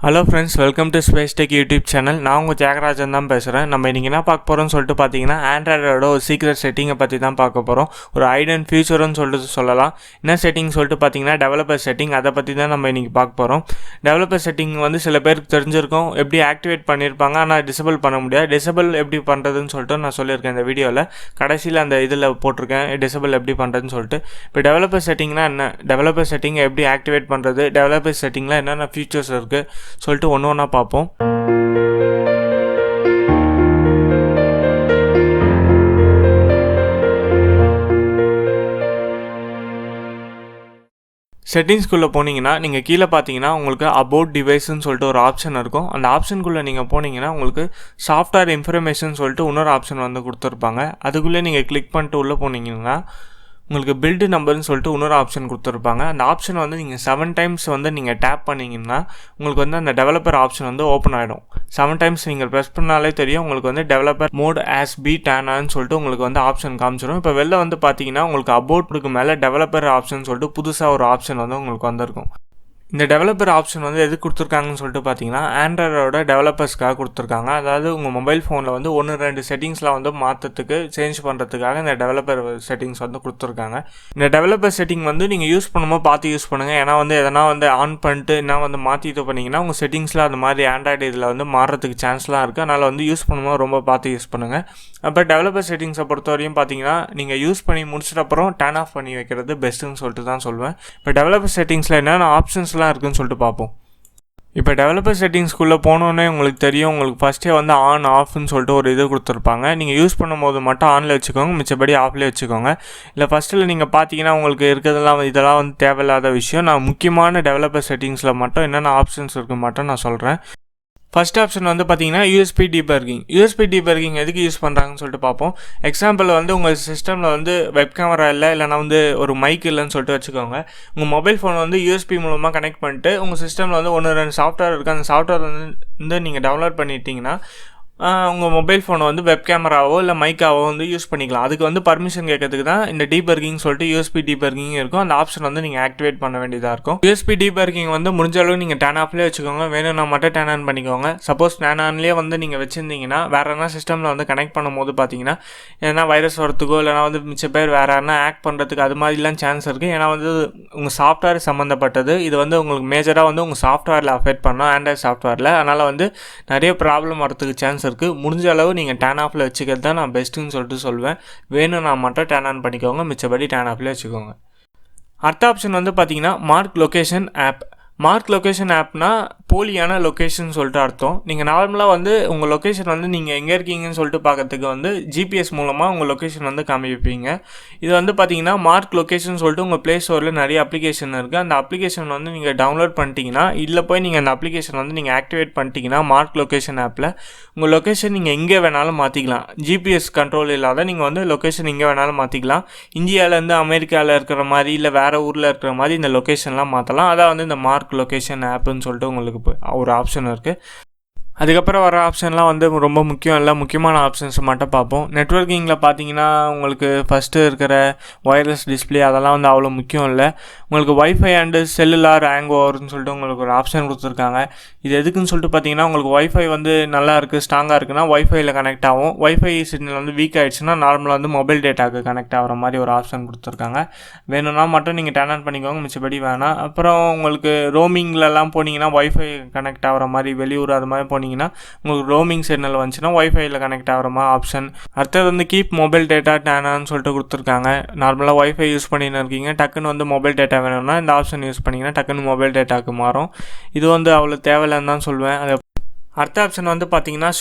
Hello friends, welcome to space tech YouTube channel. நான் உங்கள் தியாகராஜன் தான் பேசுகிறேன். நம்ம இன்றைக்கி என்ன பார்க்க போகிறோம்னு சொல்லிட்டு பார்த்தீங்கன்னா, ஆண்ட்ராய்டோட ஒரு சீக்ரெட் செட்டிங்கை பற்றி தான் பார்க்க போகிறோம். ஒரு ஐடன் ஃபியூச்சர்னு சொல்லிட்டு சொல்லலாம். என்ன செட்டிங் சொல்லிட்டு பார்த்தீங்கன்னா, டெவலப்பர் செட்டிங். அதை பற்றி தான் நம்ம இன்றைக்கி பார்க்க போகிறோம். டெவலப்பர் செட்டிங் வந்து சில பேருக்கு தெரிஞ்சிருக்கும், எப்படி ஆக்டிவேட் பண்ணியிருப்பாங்க, ஆனால் டிசபிள் பண்ண முடியாது. டிசபிள் எப்படி பண்ணுறதுன்னு சொல்லிட்டு நான் சொல்லியிருக்கேன் இந்த வீடியோவில். கடைசியில் அந்த இதில் போட்டிருக்கேன் டிசபிள் எப்படி பண்ணுறதுன்னு சொல்லிட்டு. இப்போ டெவலப்பர் செட்டிங்னா என்ன, டெவலப்பர் செட்டிங்கை எப்படி ஆக்டிவேட் பண்ணுறது, டெவலப்பர் செட்டிங்கில் என்னென்ன ஃபீச்சர்ஸ் இருக்குது சொல்லிட்டு ஒன்று ஒன்றா பார்ப்போம். செட்டிங்ஸ்குள்ளே போனீங்கன்னா நீங்கள் கீழே பார்த்தீங்கன்னா உங்களுக்கு அபவுட் டிவைஸ்ன்னு சொல்லிட்டு ஒரு ஆப்ஷன் இருக்கும். அந்த ஆப்ஷனுக்குள்ளே நீங்கள் போனீங்கன்னா உங்களுக்கு சாஃப்ட்வேர் இன்ஃபர்மேஷன் சொல்லிட்டு இன்னொரு ஆப்ஷன் வந்து கொடுத்துருப்பாங்க. அதுக்குள்ளே நீங்கள் கிளிக் பண்ணிட்டு உள்ளே போனீங்கன்னா உங்களுக்கு பில்டு நம்பர்னு சொல்லிட்டு இன்னொரு ஆப்ஷன் கொடுத்துருப்பாங்க. அந்த ஆப்ஷன் வந்து நீங்கள் 7 டைம்ஸ் வந்து நீங்கள் டேப் பண்ணிங்கன்னா உங்களுக்கு வந்து அந்த டெவலப்பர் ஆப்ஷன் வந்து ஓப்பன் ஆகிடும். 7 டைம்ஸ் நீங்கள் ப்ரெஸ் பண்ணாலே தெரியும் உங்களுக்கு வந்து டெவலப்பர் மோட் ஆஸ் பி டேனான்னு சொல்லிட்டு உங்களுக்கு வந்து ஆப்ஷன் காமிச்சிடும். இப்போ வெளில வந்து பார்த்தீங்கன்னா உங்களுக்கு அபவுட்டுக்கு மேலே டெவலப்பர் ஆப்ஷன் சொல்லிட்டு புதுசாக ஒரு ஆப்ஷன் வந்து உங்களுக்கு வந்திருக்கும். இந்த டெவலப்பர் ஆப்ஷன் வந்து எது கொடுத்துருக்காங்கன்னு சொல்லிட்டு பார்த்தீங்கன்னா, ஆண்ட்ராய்டோட டெவலப்பர்ஸ்க்காக கொடுத்துருக்காங்க. அதாவது உங்கள் மொபைல் ஃபோனில் வந்து 1-2 செட்டிங்ஸ்லாம் வந்து மாற்றத்துக்கு சேஞ்ச் பண்ணுறதுக்காக இந்த டெவலப்பர் செட்டிங்ஸ் வந்து கொடுத்துருக்காங்க. இந்த டெவலப்பர் செட்டிங் வந்து நீங்கள் யூஸ் பண்ணும்போது பார்த்து யூஸ் பண்ணுங்கள். ஏன்னா வந்து எதனா வந்து ஆன் பண்ணிட்டு என்ன வந்து மாற்றி இது பண்ணிங்கன்னா உங்கள் செட்டிங்ஸில் அந்த மாதிரி ஆண்ட்ராய்டு இதில் வந்து மாறுறதுக்கு சான்ஸ்லாம் இருக்குது. அதனால் வந்து யூஸ் பண்ணும்போது ரொம்ப பார்த்து யூஸ் பண்ணுங்கள். அப்போ டெவலப்பர் செட்டிங்ஸை பொறுத்தவரையும் பார்த்தீங்கன்னா, நீங்கள் யூஸ் பண்ணி முடிச்சிட்ட அப்புறம் டர்ன் ஆஃப் பண்ணி வைக்கிறது பெஸ்ட்டுன்னு சொல்லிட்டு தான் சொல்லுவேன். இப்போ டெவலப்பர் செட்டிங்ஸில் என்னென்ன ஆப்ஷன்ஸ் இருக்குன்னு சொல்லிட்டு பார்ப்போம். இப்போ டெவலப்பர் செட்டிங்ஸ்குள்ளே போனோன்னே உங்களுக்கு தெரியும், உங்களுக்கு ஃபஸ்ட்டே வந்து ஆன் ஆஃப்னு சொல்லிட்டு ஒரு இது கொடுத்துருப்பாங்க. நீங்கள் யூஸ் பண்ணும்போது மட்டும் ஆனில் வச்சுக்கோங்க, மிச்சப்படி ஆஃப்லேயே வச்சுக்கோங்க. இல்லை ஃபஸ்ட்டில் நீங்கள் பார்த்தீங்கன்னா உங்களுக்கு இருக்கிறதெல்லாம் இதெல்லாம் வந்து தேவையில்லாத விஷயம். நான் முக்கியமான டெவலப்பர் செட்டிங்ஸில் மட்டும் என்னென்ன ஆப்ஷன்ஸ் இருக்குது மட்டும் நான் சொல்கிறேன். ஃபஸ்ட் ஆப்ஷன் வந்து பார்த்தீங்கன்னா யூஎஸ்பி டீபர்கிங். யூஎஸ்பி டீபர்கிங் எதுக்கு யூஸ் பண்ணுறாங்கன்னு சொல்லிட்டு பார்ப்போம். எக்ஸாம்பிள் வந்து உங்கள் சிஸ்டமில் வந்து வெப் கேமரா இல்லைனா வந்து ஒரு மைக் இல்லைன்னு சொல்லிட்டு வச்சுக்கோங்க. உங்கள் மொபைல் ஃபோன் வந்து யூஎஸ்பி மூலமாக கனெக்ட் பண்ணிட்டு உங்கள் சிஸ்டமில் வந்து 1-2 சாஃப்ட்வேர் இருக்குது. அந்த சாஃப்ட்வேர் வந்து நீங்கள் டவுன்லோட் பண்ணிட்டீங்கன்னா உங்கள் மொபைல் ஃபோனை வந்து வெப் கேமராவோ இல்லை மைக்காவோ வந்து யூஸ் பண்ணிக்கலாம். அதுக்கு வந்து பர்மிஷன் கேட்கறதுக்கு தான் இந்த டீபர்கிங் சொல்லிட்டு யூஎஸ்பி டீபர்கிங் இருக்கும். அந்த ஆப்ஷன் வந்து நீங்கள் ஆக்டிவேட் பண்ண வேண்டியதாக இருக்கும். யூஎஸ்பி டீபர்கிங் வந்து முடிஞ்ச அளவுக்கு நீங்கள் டர்ன் ஆஃப்லேயே வச்சுக்கோங்க. வேணும்னா மட்டும் டர்ன் ஆன் பண்ணிக்கோங்க. சப்போஸ் டர்ன் ஆன்லேயே வந்து நீங்கள் வச்சுருந்தீங்கன்னா வேறு என்ன சிஸ்டமில் வந்து கனெக்ட் பண்ணும்போது பார்த்தீங்கன்னா ஏன்னா வைரஸ் வரத்துக்கோ இல்லைனா வந்து மிச்ச பேர் வேறு என்ன ஆக்ட் பண்ணுறதுக்கு அது மாதிரிலாம் சான்ஸ் இருக்குது. ஏன்னா வந்து உங்கள் சாஃப்ட்வேர் சம்மந்தப்பட்டது. இது வந்து உங்களுக்கு மேஜராக வந்து உங்கள் சாஃப்ட்வேரில் அஃபெக்ட் பண்ணோம், ஆண்ட்ராய்ட் சாஃப்ட்வேரில். அதனால் வந்து நிறைய ப்ராப்ளம் வரதுக்கு சான்ஸ் இருக்குது. முடிஞ்ச அளவு நீங்கள் டர்ன் ஆஃபில் வச்சுக்கிறது தான் நான் பெஸ்ட்டுன்னு சொல்லிட்டு சொல்லுவேன். வேணும்னா மட்டும் டர்ன் ஆன் பண்ணிக்கோங்க, மிச்சபடி டர்ன் ஆஃப்லேயே வச்சுக்கோங்க. அடுத்த ஆப்ஷன் வந்து பார்த்தீங்கன்னா mark location off. Mark location ஆப்னா போலியான லொக்கேஷன் சொல்லிட்டு அர்த்தம். நீங்கள் நார்மலாக வந்து உங்கள் லொக்கேஷன் வந்து நீங்கள் எங்கே இருக்கீங்கன்னு சொல்லிட்டு பார்க்கறதுக்கு வந்து ஜிபிஎஸ் மூலமாக உங்கள் லொக்கேஷன் வந்து காமிப்பீங்க. இது வந்து பார்த்தீங்கன்னா மார்க் லொக்கேஷன் சொல்லிட்டு உங்கள் ப்ளே ஸ்டோரில் நிறைய அப்ளிகேஷன் இருக்குது. அந்த அப்ளிகேஷன் வந்து நீங்கள் டவுன்லோட் பண்ணிட்டீங்கன்னா இதில் போய் நீங்கள் அந்த அப்ளிகேஷன் வந்து நீங்கள் ஆக்டிவேட் பண்ணிட்டீங்கன்னா மார்க் லொக்கேஷன் ஆப்பில் உங்கள் லொக்கேஷன் நீங்கள் எங்கே வேணாலும் மாற்றிக்கலாம். ஜிபிஎஸ் கண்ட்ரோல் இல்லாத நீங்கள் வந்து லொக்கேஷன் எங்கே வேணாலும் மாற்றிக்கலாம். இந்தியாவிலேருந்து அமெரிக்காவில் இருக்கிற மாதிரி இல்லை வேறு ஊரில் இருக்கிற மாதிரி இந்த லொக்கேஷன்லாம் மாற்றலாம். அதான் வந்து இந்த மார்க் லொக்கேஷன் ஆப்புன்னு சொல்லிட்டு உங்களுக்கு ஒரு ஆப்ஷன் இருக்குது. அதுக்கப்புறம் வர ஆப்ஷன்லாம் வந்து ரொம்ப முக்கியம் இல்லை, முக்கியமான ஆப்ஷன்ஸ் மட்டும் பார்ப்போம். நெட்வொர்க்கிங்கில் பார்த்தீங்கன்னா உங்களுக்கு ஃபஸ்ட்டு இருக்கிற ஒயர்லெஸ் டிஸ்பிளே அதெல்லாம் வந்து அவ்வளோ முக்கியம் இல்லை. உங்களுக்கு வைஃபை அண்டு செல்லுலார் ஹேங் ஓவர்னு சொல்லிட்டு உங்களுக்கு ஒரு ஆப்ஷன் கொடுத்துருக்காங்க. இது எதுக்குன்னு சொல்லிட்டு பார்த்தீங்கன்னா உங்களுக்கு வைஃபை வந்து நல்லா இருக்குது, ஸ்ட்ராங்காக இருக்குன்னா வைஃபையில் கனெக்ட் ஆகும். வைஃபை சிக்னல் வந்து வீக் ஆகிடுச்சுன்னா நார்மலாக வந்து மொபைல் டேட்டாவுக்கு கனெக்ட் ஆகிற மாதிரி ஒரு ஆப்ஷன் கொடுத்துருக்காங்க. வேணும்னா மட்டும் நீங்கள் டர்ன் ஆன் பண்ணிக்கோங்க, மிச்சபடி வேணாம். அப்புறம் உங்களுக்கு ரோமிங்லலாம் போனீங்கன்னா வைஃபை கனெக்ட் ஆகிற மாதிரி வெளியூர் அது மாதிரி போனீங்கன்னா உங்களுக்கு ரோமிங் சிக்னல் வந்துச்சுன்னா வைஃபைல கனெக்ட் ஆகிற மாதிரி ஆப்ஷன். அடுத்தது வந்து கீப் மொபைல் டேட்டா டேனான்னு சொல்லிட்டு கொடுத்துருக்காங்க. நார்மலாக வைஃபை யூஸ் பண்ணின்னு இருக்கீங்க, டக்குன்னு வந்து மொபைல் டேட்டா வேணும்னா இந்த ஆப்ஷன் யூஸ் பண்ணிங்கன்னா டக்குன்னு மொபைல் டேட்டாவுக்கு மாறும். இது வந்து அவ்வளோ தேவையில்லைன்னு தான் சொல்லுவேன். அடுத்த ஆப்ஷன் வந்து பார்த்தீங்கன்னா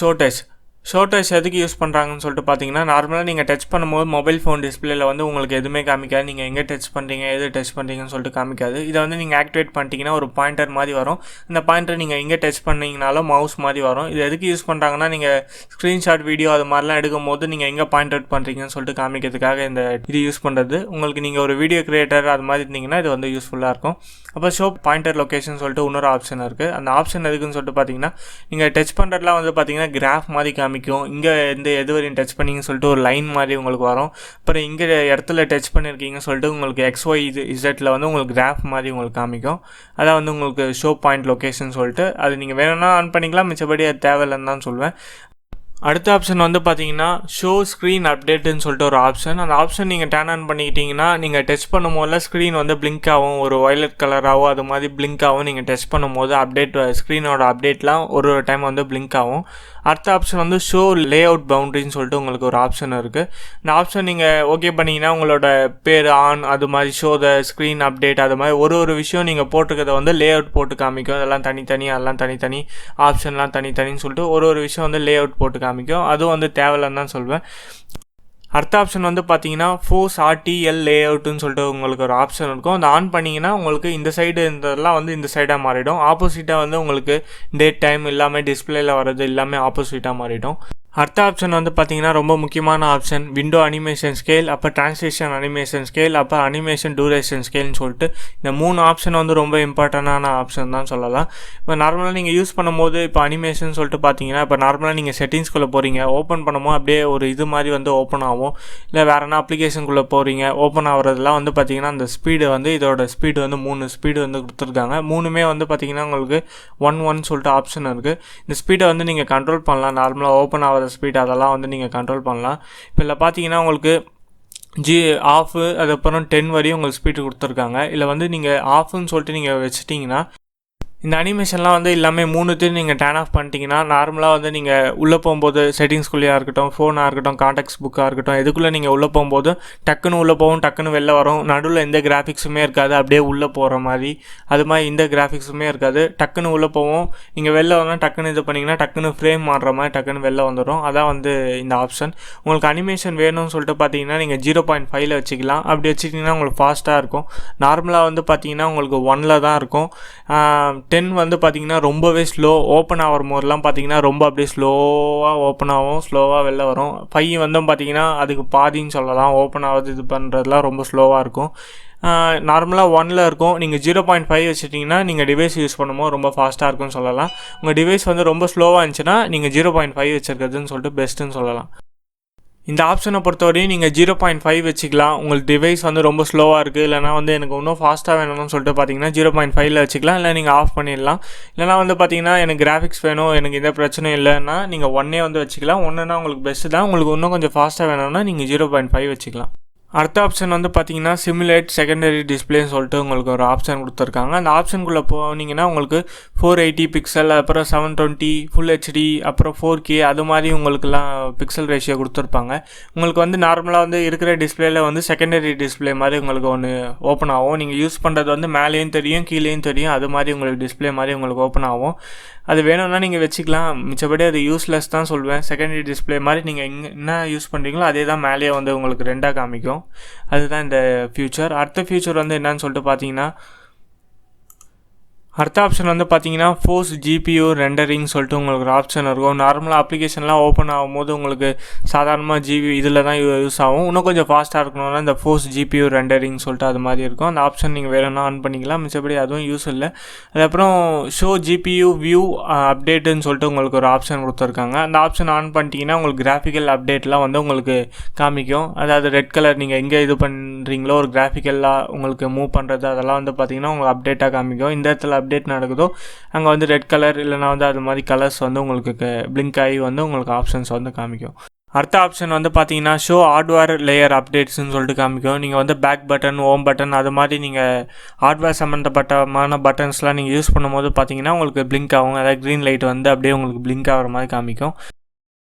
ஷோடேஜ் எதுக்கு யூஸ் பண்ணுறாங்கன்னு சொல்லிட்டு பார்த்தீங்கன்னா, நார்மலாக நீங்கள் டச் பண்ணும்போது மொபைல் ஃபோன் டிஸ்பிளேல வந்து உங்களுக்கு எதுவுமே காமிக்காது. நீங்கள் எங்கே டச் பண்ணுறீங்க எது டச் பண்ணுறீங்கன்னு சொல்லிட்டு காமிக்காது. இதை வந்து நீங்கள் ஆக்டிவேட் பண்ணிட்டீங்கன்னா ஒரு பாயிண்டர் மாதிரி வரும். இந்த பாயிண்டர் நீங்கள் எங்கே டச் பண்ணிங்கனாலும் மவுஸ் மாதிரி வரும். இது எதுக்கு யூஸ் பண்ணுறாங்கன்னா, நீங்கள் ஸ்க்ரீன்ஷாட் வீடியோ அது மாதிரிலாம் எடுக்கும் போது நீங்கள் எங்கே பாயிண்ட் அவுட் பண்ணுறீங்கன்னு சொல்லிட்டு காமிக்கிறதுக்காக இந்த இது யூஸ் பண்ணுறது. உங்களுக்கு நீங்கள் ஒரு வீடியோ கிரியேட்டர் அது மாதிரி இருந்தீங்கன்னா இது வந்து யூஸ்ஃபுல்லாக இருக்கும். அப்போ ஷோ பாயிண்டர் லொக்கேஷன் சொல்லிட்டு இன்னொரு ஆப்ஷன் இருக்குது. அந்த ஆப்ஷன் எதுக்குன்னு சொல்லிட்டு பார்த்தீங்கன்னா, நீங்கள் டச் பண்ணுறதுலாம் வந்து பார்த்தீங்கன்னா கிராஃப் மாதிரி காமிக்கும். இங்கே எது வரையும் டச் பண்ணிங்கன்னு சொல்லிட்டு ஒரு லைன் மாதிரி உங்களுக்கு வரும். அப்புறம் இங்கே இடத்துல டச் பண்ணியிருக்கீங்கன்னு சொல்லிட்டு உங்களுக்கு XY இசட்டில் வந்து உங்களுக்கு கிராஃப் மாதிரி உங்களுக்கு காமிக்கும். அதான் வந்து உங்களுக்கு ஷோ பாயிண்ட் லொக்கேஷன் சொல்லிட்டு அது நீங்கள் வேணும்னா ஆன் பண்ணிக்கலாம், மிச்சபடி அது தேவையில்லைன்னு தான் சொல்லுவேன். அடுத்த ஆப்ஷன் வந்து பார்த்தீங்கன்னா ஷோ ஸ்க்ரீன் அப்டேட்டுன்னு சொல்லிட்டு ஒரு ஆப்ஷன். அந்த ஆப்ஷன் நீங்கள் டர்ன் ஆன் பண்ணிக்கிட்டிங்கன்னா நீங்கள் டச் பண்ணும்போது ஸ்க்ரீன் வந்து பிளிங்க் ஆகும், ஒரு வயலட் கலராகவோ அது மாதிரி பிளிங்க் ஆகும். நீங்கள் டச் பண்ணும்போது ஸ்க்ரீனோட அப்டேட்லாம் ஒரு டைம் வந்து பிளிங்க் ஆகும். அடுத்த ஆப்ஷன் வந்து ஷோ லே அவுட் பவுண்ட்ரின்னு சொல்லிட்டு உங்களுக்கு ஒரு ஆப்ஷன் இருக்குது. இந்த ஆப்ஷன் நீங்கள் ஓகே பண்ணிங்கன்னா உங்களோட பேர் ஆன் அது மாதிரி ஷோ த ஸ்க்ரீன் அப்டேட் அது மாதிரி ஒரு விஷயம் நீங்கள் போட்டிருக்கிறத வந்து லே அவுட் போட்டு காமிக்கும். அதெல்லாம் தனித்தனி ஆப்ஷன்லாம் தனித்தனின்னு சொல்லிட்டு ஒரு விஷயம் வந்து லே அவுட் போட்டு காமிக்கும். அதுவும் வந்து தேவையில்லைன்னு தான் சொல்வேன். அடுத்த ஆப்ஷன் வந்து பார்த்தீங்கன்னா ஃபோர்ஸ் RTL லே அவுட்டுன்னு சொல்லிட்டு உங்களுக்கு ஒரு ஆப்ஷன் இருக்கும். அதை ஆன் பண்ணிங்கன்னா உங்களுக்கு இந்த சைடு இதெல்லாம் வந்து இந்த சைடாக மாறிடும். ஆப்போசிட்டாக வந்து உங்களுக்கு டேட் டைம் எல்லாமே டிஸ்பிளேல வர்றது எல்லாமே ஆப்போசிட்டாக மாறிடும். அடுத்த ஆப்ஷன் வந்து பார்த்தீங்கன்னா ரொம்ப முக்கியமான ஆப்ஷன் விண்டோ அனிமேஷன் ஸ்கேல், அப்போ டிரான்ஸ்லேஷன் அனிமேஷன் ஸ்கேல், அப்போ அனிமேஷன் டூரேஷன் ஸ்கேல்னு சொல்லிட்டு இந்த 3 ஆப்ஷன் வந்து ரொம்ப இம்பார்ட்டண்டான ஆப்ஷன் தான் சொல்லலாம். இப்போ நார்மலாக நீங்கள் யூஸ் பண்ணும்போது இப்போ அனிமேஷன் சொல்லிட்டு பார்த்தீங்கன்னா இப்போ நார்மலாக நீங்கள் செட்டிங்ஸ்குள்ளே போகிறீங்க, ஓப்பன் பண்ணும்போது அப்படியே ஒரு இது மாதிரி வந்து ஓப்பன் ஆகும். இல்லை வேறு என்ன அப்ளிகேஷனுக்குள்ளே போகிறீங்க, ஓப்பன் ஆகிறதுலாம் வந்து பார்த்தீங்கன்னா அந்த ஸ்பீடு வந்து இதோட ஸ்பீடு வந்து 3 ஸ்பீடு வந்து கொடுத்துருக்காங்க. 3மே வந்து பார்த்தீங்கன்னா உங்களுக்கு 1 சொல்லிட்டு ஆப்ஷன் இருக்குது. இந்த ஸ்பீடை வந்து நீங்கள் கண்ட்ரோல் பண்ணலாம். நார்மலாக ஓப்பன் ஆகிற ஸ்பீட் அதெல்லாம் வந்து நீங்கள் கண்ட்ரோல் பண்ணலாம். இப்போ இல்லை பார்த்தீங்கன்னா உங்களுக்கு ஆஃபு அதுக்கப்புறம் 10 வரையும் உங்களுக்கு ஸ்பீடு கொடுத்துருக்காங்க. இல்லை வந்து நீங்கள் ஆஃப்னு சொல்லிட்டு நீங்கள் வச்சுட்டிங்கன்னா இந்த அனிமேஷன்லாம் வந்து எல்லாமே 3த்தையும் நீங்கள் டர்ன் ஆஃப் பண்ணிட்டீங்கன்னா நார்மலாக வந்து நீங்கள் உள்ளே போகும்போது செட்டிங்ஸ்குள்ளேயா இருக்கட்டும், ஃபோனாக இருக்கட்டும், கான்டாக்ட்ஸ் புக்காக இருக்கட்டும், எதுக்குள்ளே நீங்கள் உள்ளே போகும்போது டக்குன்னு உள்ளே போகும், டக்குன்னு வெளில வரும். நடுவில் எந்த கிராஃபிக்ஸுமே இருக்காது, அப்படியே உள்ளே போகிற மாதிரி. அது மாதிரி இந்த கிராஃபிக்ஸுமே இருக்காது. டக்குன்னு உள்ளே போவோம், நீங்கள் வெளில வரணும், டக்குன்னு இது பண்ணிங்கன்னா டக்குன்னு ஃப்ரேம் மாறுற மாதிரி டக்குன்னு வெளில வந்துடும். அதான் வந்து இந்த ஆப்ஷன். உங்களுக்கு அனிமேஷன் வேணும்னு சொல்லிட்டு பார்த்தீங்கன்னா நீங்கள் 0.5 வச்சுக்கலாம். அப்படி வச்சுக்கிட்டிங்கன்னா உங்களுக்கு ஃபாஸ்ட்டாக இருக்கும். நார்மலாக வந்து பார்த்தீங்கன்னா உங்களுக்கு 1 தான் இருக்கும். 10 வந்து பார்த்தீங்கன்னா ரொம்பவே ஸ்லோ. ஓப்பன் ஆகிற போதெல்லாம் பார்த்தீங்கன்னா ரொம்ப அப்படியே ஸ்லோவாக ஓப்பன் ஆகும், ஸ்லோவாக வெளில வரும். 5 வந்து பார்த்தீங்கன்னா அதுக்கு பாதின்னு சொல்லலாம். ஓப்பன் ஆகுது இது பண்ணுறதுலாம் ரொம்ப ஸ்லோவாக இருக்கும். நார்மலாக 1 இருக்கும். நீங்கள் 0.5 வச்சுட்டிங்கன்னா நீங்கள் டிவைஸ் யூஸ் பண்ணும்போது ரொம்ப ஃபாஸ்ட்டாக இருக்கும்னு சொல்லலாம். உங்கள் டிவைஸ் வந்து ரொம்ப ஸ்லோவாக இருந்துச்சுன்னா நீங்கள் 0.5 வச்சுருக்கிறதுன்னு சொல்லிட்டு பெஸ்ட்டுன்னு சொல்லலாம். இந்த ஆப்ஷனை பொறுத்தவரையும் நீங்கள் 0.5 வச்சுக்கலாம். உங்களுக்கு டிவைஸ் வந்து ரொம்ப ஸ்லோவாக இருக்குது, இல்லைனா வந்து எனக்கு இன்னும் ஃபாஸ்ட்டாக வேணும்னு சொல்லிட்டு பார்த்தீங்கன்னா 0.5 வச்சுக்கலாம். இல்லை நீங்கள் ஆஃப் பண்ணிடலாம். இல்லைனா வந்து பார்த்தீங்கன்னா எனக்கு கிராஃபிக்ஸ் வேணும், எனக்கு எந்த பிரச்சனையும் இல்லைன்னா நீங்கள் 1 வந்து வச்சுக்கலாம். 1னா உங்களுக்கு பெஸ்ட்டு தான். உங்களுக்கு இன்னும் கொஞ்சம் ஃபாஸ்ட்டாக வேணும்னா நீங்கள் 0.5 வச்சுக்கலாம். அடுத்த ஆப்ஷன் வந்து பார்த்தீங்கன்னா சிமுலேட் செகண்டரி டிஸ்பிளேன்னு சொல்லிட்டு உங்களுக்கு ஒரு ஆப்ஷன் கொடுத்துருக்காங்க. அந்த ஆப்ஷனுக்குள்ளே போனீங்கன்னா உங்களுக்கு 480 பிக்சல், அப்புறம் 720 ஃபுல் HD, அப்புறம் 4K அது மாதிரி உங்களுக்குலாம் பிக்சல் ரேஷியோ கொடுத்துருப்பாங்க. உங்களுக்கு வந்து நார்மலாக வந்து இருக்கிற டிஸ்பிளேல வந்து செகண்டரி டிஸ்பிளே மாதிரி உங்களுக்கு ஒன்று ஓப்பன் ஆகும். நீங்கள் யூஸ் பண்ணுறது வந்து மேலேயும் தெரியும் கீழேயும் தெரியும், அது மாதிரி உங்களுக்கு டிஸ்பிளே மாதிரி உங்களுக்கு ஓப்பன் ஆகும். அது வேணும்னா நீங்கள் வச்சுக்கலாம். மிச்சபடி அது யூஸ்லெஸ் தான் சொல்வேன். செகண்டரி டிஸ்பிளே மாதிரி நீங்கள் என்ன யூஸ் பண்ணுறீங்களோ அதே தான் மேலேயே வந்து உங்களுக்கு 2ஆக காமிக்கும். அதுதான் இந்த ஃபியூச்சர். அடுத்த ஃபியூச்சர் வந்து என்னன்னு சொல்லிட்டு பார்த்தீங்கன்னா அடுத்த ஆப்ஷன் வந்து பார்த்தீங்கன்னா ஃபோர்ஸ் GPU ரெண்டரிங் சொல்லிட்டு உங்களுக்கு ஒரு ஆப்ஷன் இருக்கும். நார்மலாக அப்ளிகேஷன்லாம் ஓப்பன் ஆகும்போது உங்களுக்கு சாதாரணமாக இதில் தான் யூஸ் ஆகும். இன்னும் கொஞ்சம் ஃபாஸ்ட்டாக இருக்கணும்னா இந்த ஃபோர்ஸ் GPU ரெண்டரிங் சொல்லிட்டு அது மாதிரி இருக்கும். அந்த ஆப்ஷன் நீங்கள் வேணும்னா ஆன் பண்ணிக்கலாம். மிச்சபடி அதுவும் யூஸ் இல்லை. அதுக்கப்புறம் ஷோ GPU வியூ அப்டேட்டுன்னு சொல்லிட்டு உங்களுக்கு ஒரு ஆப்ஷன் கொடுத்துருக்காங்க. அந்த ஆப்ஷன் ஆன் பண்ணிட்டீங்கன்னா உங்களுக்கு கிராஃபிக்கல் அப்டேட்லாம் வந்து உங்களுக்கு காமிக்கும். அதாவது ரெட் கலர் நீங்கள் எங்கே இது பண்ணுறீங்களோ ஒரு கிராஃபிக்கலாக உங்களுக்கு மூவ் பண்ணுறது அதெல்லாம் வந்து பார்த்தீங்கன்னா உங்களுக்கு அப்டேட்டாக காமிக்கும். இந்த இடத்துல அப்டேட் நடக்குதோ அங்கே வந்து ரெட் கலர் இல்லைனா வந்து அது மாதிரி கலர்ஸ் வந்து உங்களுக்கு பிளிங்க் ஆகி வந்து உங்களுக்கு ஆப்ஷன்ஸ் வந்து காமிக்கும். அடுத்த ஆப்ஷன் வந்து பார்த்தீங்கன்னா ஷோ ஹார்ட்வேர் லேயர் அப்டேட்ஸ்ன்னு சொல்லிட்டு காமிக்கும். நீங்கள் வந்து பேக் பட்டன், ஹோம் பட்டன் அது மாதிரி நீங்கள் ஹார்ட்வேர் சம்மந்தப்பட்டமான பட்டன்ஸ்லாம் நீங்கள் யூஸ் பண்ணும்போது பார்த்தீங்கன்னா உங்களுக்கு பிளிங்க் ஆகும். அதாவது க்ரீன் லைட் வந்து அப்படியே உங்களுக்கு பிளிங்க் ஆகிற மாதிரி காமிக்கும்.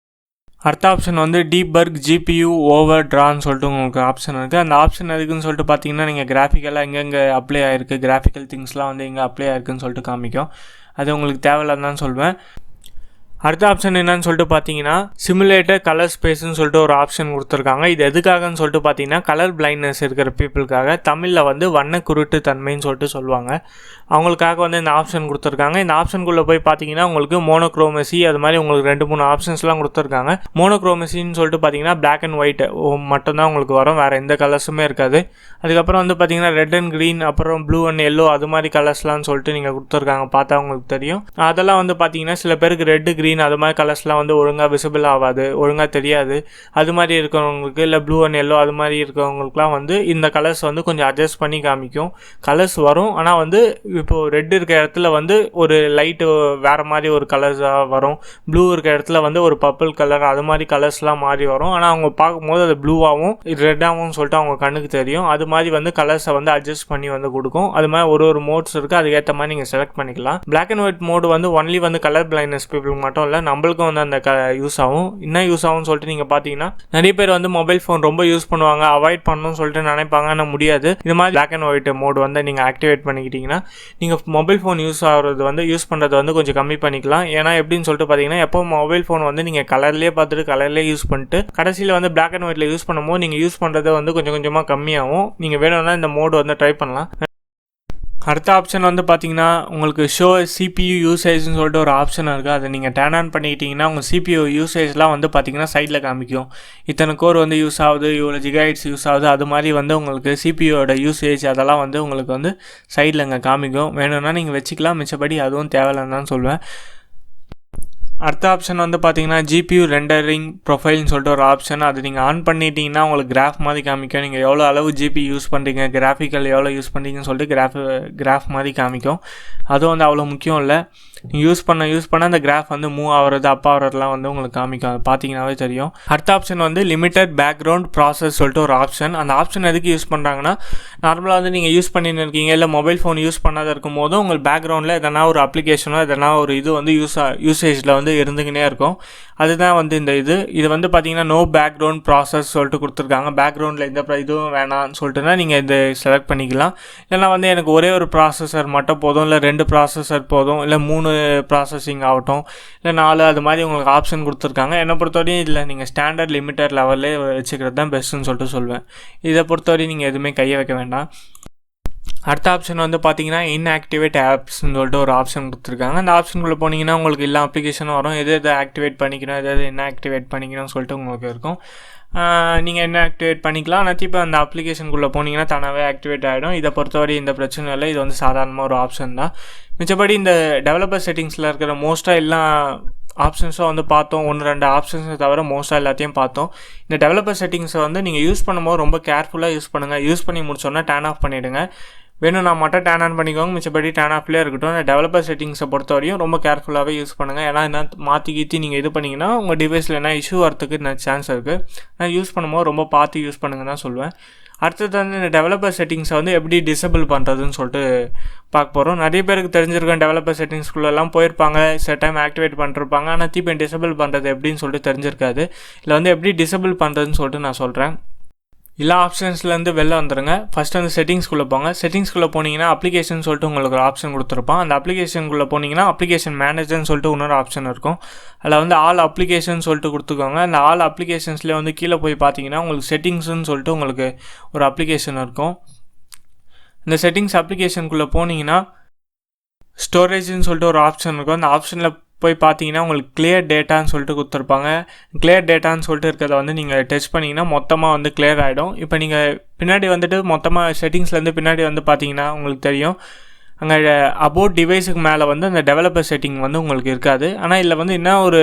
அடுத்த ஆப்ஷன் வந்து டீபர்க் GPU ஓவர் ட்ரான்னு சொல்லிட்டு உங்களுக்கு ஆப்ஷன் இருக்குது. அந்த ஆப்ஷன் எதுக்குன்னு சொல்லிட்டு பார்த்தீங்கன்னா நீங்கள் கிராஃபிக்கலாக எங்கெங்கே அப்ளை ஆகிருக்கு, கிராஃபிக்கல் திங்ஸ்லாம் வந்து எங்கே அப்ளை ஆகிருக்குன்னு சொல்லிட்டு காமிக்கும். அது உங்களுக்கு தேவையில்லைன்னு தான் சொல்வேன். அடுத்த ஆப்ஷன் என்னன்னு சொல்லிட்டு பார்த்தீங்கன்னா சிமுலேட்டர் கலர் ஸ்பேஸ்ன்னு சொல்லிட்டு ஒரு ஆப்ஷன் கொடுத்துருக்காங்க. இது எதுக்காகன்னு சொல்லிட்டு பார்த்தீங்கன்னா கலர் பிளைண்ட்னஸ் இருக்கிற பீப்புளுக்காக, தமிழில் வந்து வண்ண குருட்டு தன்மைன்னு சொல்லிட்டு சொல்லுவாங்க. அவங்களுக்காக வந்து இந்த ஆப்ஷன் கொடுத்துருக்காங்க. இந்த ஆப்ஷனுக்குள்ளே போய் பார்த்தீங்கன்னா உங்களுக்கு மோனோக்ரோமசி அது மாதிரி உங்களுக்கு 2-3 ஆப்ஷன்ஸ்லாம் கொடுத்துருக்காங்க. மோனோக்ரோமசின்னு சொல்லிட்டு பார்த்தீங்கன்னா பிளாக் அண்ட் ஒயிட் மட்டும்தான் உங்களுக்கு வரும், வேறு எந்த கலர்ஸுமே இருக்காது. அதுக்கப்புறம் வந்து பார்த்தீங்கன்னா ரெட் அண்ட் க்ரீன், அப்புறம் ப்ளூ அண்ட் எல்லோ அது மாதிரி கலர்ஸ்லாம் சொல்லிட்டு நீங்கள் கொடுத்துருக்காங்க. பார்த்தா உங்களுக்கு தெரியும். அதெல்லாம் வந்து பார்த்தீங்கன்னா சில பேருக்கு ரெட்டு க்ரீன் அது மாதிரி கலர்ஸ்லாம் வந்து ஒழுங்காக விசிபிள் ஆகாது, ஒழுங்காக தெரியாது. அது மாதிரி இருக்கிறவங்களுக்கு இல்லை ப்ளூ அண்ட் எல்லோ அது மாதிரி இருக்கிறவங்களுக்குலாம் வந்து இந்த கலர்ஸ் வந்து கொஞ்சம் அட்ஜஸ்ட் பண்ணி காமிக்கும். கலர்ஸ் வரும், ஆனால் வந்து இப்போது ரெட் இருக்க இடத்துல வந்து ஒரு லைட்டு வேறு மாதிரி ஒரு கலர்ஸாக வரும். ப்ளூ இருக்க இடத்துல வந்து ஒரு பர்பிள் கலர் அது மாதிரி கலர்ஸ்லாம் மாறி வரும். ஆனால் அவங்க பார்க்கும்போது அது ப்ளூவாகவும் ரெட்டாகவும் சொல்லிட்டு அவங்க கண்ணுக்கு தெரியும். அது மாதிரி வந்து கலர்ஸை வந்து அட்ஜஸ்ட் பண்ணி வந்து கொடுக்கும். அது மாதிரி ஒரு மோட்ஸ் இருக்குது, அதுக்கேற்ற மாதிரி நீங்கள் செலக்ட் பண்ணிக்கலாம். பிளாக் அண்ட் ஒயிட் மோடு வந்து ஒன்லி வந்து கலர் பிளைண்ட்னஸ் பீப்புளுக்கு மட்டும் இல்லை, நம்மளுக்கும் வந்து அந்த யூஸ் ஆகும். என்ன யூஸ் ஆகும்னு சொல்லிட்டு நீங்கள் பார்த்தீங்கன்னா நிறைய பேர் வந்து மொபைல் ஃபோன் ரொம்ப யூஸ் பண்ணுவாங்க, அவாய்ட் பண்ணணும்னு சொல்லிட்டு நினைப்பாங்க, ஆனால் முடியாது. இது மாதிரி பிளாக் அண்ட் ஒயிட் மோடு வந்து நீங்கள் ஆக்டிவேட் பண்ணிக்கிட்டீங்கன்னா நீங்கள் மொபைல் ஃபோன் யூஸ் பண்ணுறது வந்து கொஞ்சம் கம்மி பண்ணிக்கலாம். ஏன்னா எப்படின்னு சொல்லிட்டு பார்த்தீங்கன்னா எப்போ மொபைல் ஃபோன் வந்து நீங்கள் கலர்லேயே பார்த்துட்டு கலர்லேயே யூஸ் பண்ணிட்டு கடைசியில் வந்து பிளாக் அண்ட் ஒயிட்டில் யூஸ் பண்ணும்போது நீங்கள் யூஸ் பண்ணுறது வந்து கொஞ்சம் கொஞ்சமாக கம்மியாகும். நீங்கள் வேணும்னா இந்த மோடு வந்து ட்ரை பண்ணலாம். அடுத்த ஆப்ஷன் வந்து பார்த்தீங்கன்னா உங்களுக்கு ஷோ CPU யூசேஜ்னு சொல்லிட்டு ஒரு ஆப்ஷன் இருக்குது. அதை நீங்கள் டர்ன் ஆன் பண்ணிக்கிட்டிங்கன்னா உங்கள் CPU யூசேஜ்லாம் வந்து பார்த்தீங்கன்னா சைடில் காமிக்கும். இத்தனை கோர் வந்து யூஸ் ஆகுது, இவ்வளோ ஜிகாஹெர்ட்ஸ் யூஸ் ஆகுது, அது மாதிரி வந்து உங்களுக்கு CPUவோட யூசேஜ் அதெல்லாம் வந்து உங்களுக்கு வந்து சைடில் இங்கே காமிக்கும். வேணும்னா நீங்கள் வச்சுக்கலாம், மிச்சப்படி அதுவும் தேவையில்லைன்னு தான் சொல்லுவேன். அடுத்த ஆப்ஷன் வந்து பார்த்தீங்கன்னா GPU ரெண்டரிங் ப்ரொஃபைல்னு சொல்லிட்டு ஒரு ஆப்ஷன். அது நீங்கள் ஆன் பண்ணிட்டீங்கன்னா உங்களுக்கு கிராஃப் மாதிரி காமிக்கும். நீங்கள் எவ்வளோ அளவு GPU யூஸ் பண்ணுறீங்க, கிராஃபிக்கல் எவ்வளோ யூஸ் பண்ணுறீங்கன்னு சொல்லிட்டு கிராஃப் மாதிரி காமிக்கும். அதுவும் வந்து அவ்வளோ முக்கியம் இல்லை. நீங்கள் யூஸ் பண்ண அந்த கிராஃப் வந்து மூவ் ஆகிறது அப் ஆகிறதுலாம் வந்து உங்களுக்கு காமிக்கும். அது பார்த்தீங்கன்னாவே தெரியும். அடுத்த ஆப்ஷன் வந்து லிமிட்டட் பேக்ரவுண்ட் ப்ராசஸ் சொல்லிட்டு ஒரு ஆப்ஷன். அந்த ஆப்ஷன் எதுக்கு யூஸ் பண்ணுறாங்கன்னா நார்மலாக வந்து நீங்கள் யூஸ் பண்ணின்னு இருக்கீங்க இல்லை மொபைல் ஃபோன் யூஸ் பண்ணாத இருக்கும் போது உங்கள் பேக்ரவுண்டில் எதனா ஒரு அப்ளிகேஷனோ எதனா ஒரு இது வந்து யூசேஜில் வந்து இருந்துக்கினே இருக்கும். அதுதான் வந்து இந்த இது வந்து பார்த்தீங்கன்னா நோ பேக்ரவுண்ட் ப்ராசஸ் சொல்லிட்டு கொடுத்துருக்காங்க. பேக்ரவுண்டில் எந்த இதுவும் வேணாம்னு சொல்லிட்டுனா நீங்கள் இதை செலக்ட் பண்ணிக்கலாம். இல்லைனா வந்து எனக்கு ஒரே ஒரு ப்ராசஸர் மட்டும் போதும், இல்லை 2 ப்ராசஸர் போதும், இல்லை 3 ப்ராசஸிங் ஆகட்டும், இல்லை 4 அது மாதிரி உங்களுக்கு ஆப்ஷன் கொடுத்துருக்காங்க. என்னை பொறுத்தவரையும் இல்லை நீங்கள் ஸ்டாண்டர்ட் லிமிட்டட் லெவல்லே வச்சுக்கிறது தான் பெஸ்ட்டுன்னு சொல்லிட்டு சொல்லுவேன். இதை பொறுத்தவரையும் நீங்கள் எதுவுமே கையை வைக்க வேண்டாம். அடுத்த ஆப்ஷன் வந்து பார்த்தீங்கன்னா இன்ஆக்டிவேட் ஆப்ஸ்ன்னு சொல்லிட்டு ஒரு ஆப்ஷன் கொடுத்துருக்காங்க. அந்த ஆப்ஷனுக்குள்ளே போனீங்கன்னா உங்களுக்கு எல்லா அப்ளிகேஷனும் வரும். எது ஆக்டிவேட் பண்ணிக்கணும், எது இன்ஆக்டிவேட் பண்ணிக்கணும்னு சொல்லிட்டு உங்களுக்கு இருக்கும். நீங்கள் என்ன ஆக்டிவேட் பண்ணிக்கலாம். ஆனால் இப்போ அந்த அப்ளிகேஷனுக்குள்ளே போனீங்கன்னா தானாகவே ஆக்டிவேட் ஆகிடும். இதை பொறுத்தவரை இந்த பிரச்சனை இல்லை, இது வந்து சாதாரணமாக ஒரு ஆப்ஷன் தான். மிச்சப்படி இந்த டெவலப்பர் செட்டிங்ஸில் இருக்கிற மோஸ்ட்டாக எல்லா ஆப்ஷன்ஸும் வந்து பார்த்தோம். 1-2 ஆப்ஷன்ஸை தவிர மோஸ்ட்டாக எல்லாத்தையும் பார்த்தோம். இந்த டெவலப்பர் செட்டிங்ஸை வந்து நீங்கள் யூஸ் பண்ணும்போது ரொம்ப கேர்ஃபுல்லாக யூஸ் பண்ணுங்கள். யூஸ் பண்ணி முடிச்சோன்னா டர்ன் ஆஃப் பண்ணிவிடுங்க. வேணும்னா மட்டும் டர்ன் ஆன் பண்ணிக்கோங்க, மிச்சப்படி டர்ன் ஆஃப்லேயே இருக்கட்டும். இந்த டெவலப்பர் செட்டிங்ஸை பொறுத்த வரையும் ரொம்ப கேர்ஃபுல்லாகவே யூஸ் பண்ணுங்கள். ஏன்னா என்ன மாற்றி நீங்கள் இது பண்ணிங்கன்னா உங்கள் டிவைஸில் என்ன இஷ்யூ வரத்துக்கு சான்ஸ் இருக்குது. நான் யூஸ் பண்ணும்போது ரொம்ப பார்த்து யூஸ் பண்ணுங்க தான் சொல்லுவேன். அடுத்தது வந்து இந்த டெவலப்பர் செட்டிங்ஸை வந்து எப்படி டிசபிள் பண்ணுறதுன்னு சொல்லிட்டு பார்க்க போகிறோம். நிறைய பேருக்கு தெரிஞ்சிருக்கேன், டெவலப்பர் செட்டிங்ஸ்குள்ளெல்லாம் போயிருப்பாங்க, சில டைம் ஆக்டிவேட் பண்ணிருப்பாங்க, ஆனால் திருப்பி டிசபிள் பண்ணுறது எப்படின்னு சொல்லிட்டு தெரிஞ்சிருக்காது. இல்லை வந்து எப்படி டிசபிள் பண்ணுறதுன்னு சொல்லிட்டு நான் சொல்கிறேன். எல்லா ஆப்ஷன்ஸ்லேருந்து வெளில வந்துடுங்க. ஃபஸ்ட் வந்து செட்டிங்ஸ்குள்ளே போங்க. செட்டிங்ஸ்குள்ளே போனீங்கன்னா அப்ளிகேஷன் சொல்லிட்டு உங்களுக்கு ஒரு ஆப்ஷன் கொடுத்துருப்பான். அந்த அப்ளிகேஷனுக்குள்ளே போனீங்கன்னா அப்ளிகேஷன் மேனேஜர்னு சொல்லிட்டு இன்னொரு ஆப்ஷன் இருக்கும். அதில் வந்து ஆல் அப்ளிகேஷன் சொல்லிட்டு கொடுத்துக்கோங்க. அந்த ஆல் அப்ளிகேஷன்ஸ்லேயே வந்து கீழே போய் பார்த்தீங்கன்னா உங்களுக்கு செட்டிங்ஸ்ன்னு சொல்லிட்டு உங்களுக்கு ஒரு அப்ளிகேஷன் இருக்கும். இந்த செட்டிங்ஸ் அப்ளிகேஷனுக்குள்ளே போனீங்கன்னா ஸ்டோரேஜ்னு சொல்லிட்டு ஒரு ஆப்ஷன் இருக்கும். அந்த ஆப்ஷனில் போய் பார்த்தீங்கன்னா உங்களுக்கு கிளியர் டேட்டான்னு சொல்லிட்டு கொடுத்துருப்பாங்க. கிளியர் டேட்டான்னு சொல்லிட்டு இருக்கிறத வந்து நீங்கள் டச் பண்ணிங்கன்னா மொத்தமாக வந்து கிளியர் ஆகிடும். இப்போ நீங்கள் பின்னாடி வந்துட்டு மொத்தமாக செட்டிங்ஸ்லேருந்து பின்னாடி வந்து பார்த்தீங்கன்னா உங்களுக்கு தெரியும், அங்கே அபவுட் டிவைஸுக்கு மேலே வந்து அந்த டெவலப்பர் செட்டிங் வந்து உங்களுக்கு இருக்காது. ஆனால் இதில் வந்து என்ன ஒரு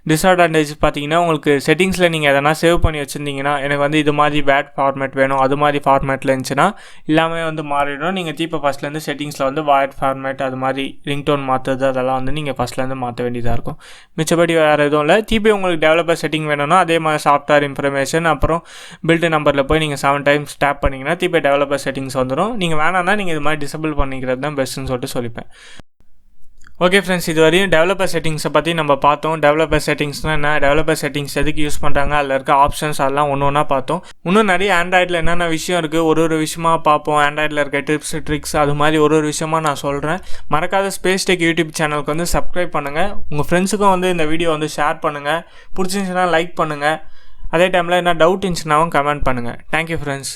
டிஸ்அட்வான்டேஜ் பார்த்தீங்கன்னா உங்களுக்கு செட்டிங்ஸில் நீங்கள் எதனா சேவ் பண்ணி வச்சுருந்தீங்கன்னா எனக்கு வந்து இது மாதிரி வேட் ஃபார்மேட் வேணும், அது மாதிரி ஃபார்மேட்டில் இருந்துச்சுன்னா எல்லாமே வந்து மாறிடும். நீங்கள் இப்போ ஃபஸ்ட்லேருந்து செட்டிங்ஸில் வந்து வேட் ஃபார்மேட் அது மாதிரி ரிங்டோன் மாற்றுறது அதெல்லாம் வந்து நீங்கள் ஃபஸ்ட்லேருந்து மாற்ற வேண்டியதாக இருக்கும். மிச்சப்படி வேறு எதுவும் இல்லை. திருப்பி உங்களுக்கு டெவலப்பர் செட்டிங் வேணும்னா அதே மாதிரி சாஃப்ட்வேர் இன்ஃபர்மேஷன் அப்புறம் பில்டு நம்பரில் போய் நீங்கள் 7 டைம்ஸ் டேப் பண்ணிங்கன்னா திருப்பி டெவலப்பர் செட்டிங்ஸ் வந்துடும். நீங்கள் வேணாம்னா நீங்கள் இது மாதிரி டிசபிள் பண்ணிக்கிறது தான் பெஸ்ட்னு சொல்லிட்டு சொல்லிப்பேன். ஓகே ஃப்ரெண்ட்ஸ், இது வரையும் டெவலப்பர் செட்டிங்ஸை பற்றி நம்ம பார்த்தோம். டெவலப்பர் செட்டிங்ஸ்னால் என்ன, டெவலப்பர் செட்டிங்ஸ் எதுக்கு யூஸ் பண்ணுறாங்க, அதில் இருக்க ஆப்ஷன்ஸ் அதெல்லாம் ஒன்று ஒன்றா பார்த்தோம். இன்னும் நிறைய ஆண்ட்ராய்டில் என்னென்ன விஷயம் இருக்குது ஒரு விஷயமா பார்ப்போம். ஆண்ட்ராய்டில் இருக்க டிப்ஸ் ட்ரிக்ஸ் அது மாதிரி ஒரு விஷயமா நான் சொல்கிறேன். மறக்காத ஸ்பேஸ் டெக் யூடியூப் சேனலுக்கு வந்து சப்ஸ்கிரைப் பண்ணுங்கள். உங்கள் ஃப்ரெண்ட்ஸுக்கும் வந்து இந்த வீடியோ வந்து ஷேர் பண்ணுங்கள். பிடிச்சிருந்துச்சுன்னா லைக் பண்ணுங்கள். அதே டைமில் என்ன டவுட் இருந்துச்சுன்னாவும் கமெண்ட் பண்ணுங்கள். Thank you friends.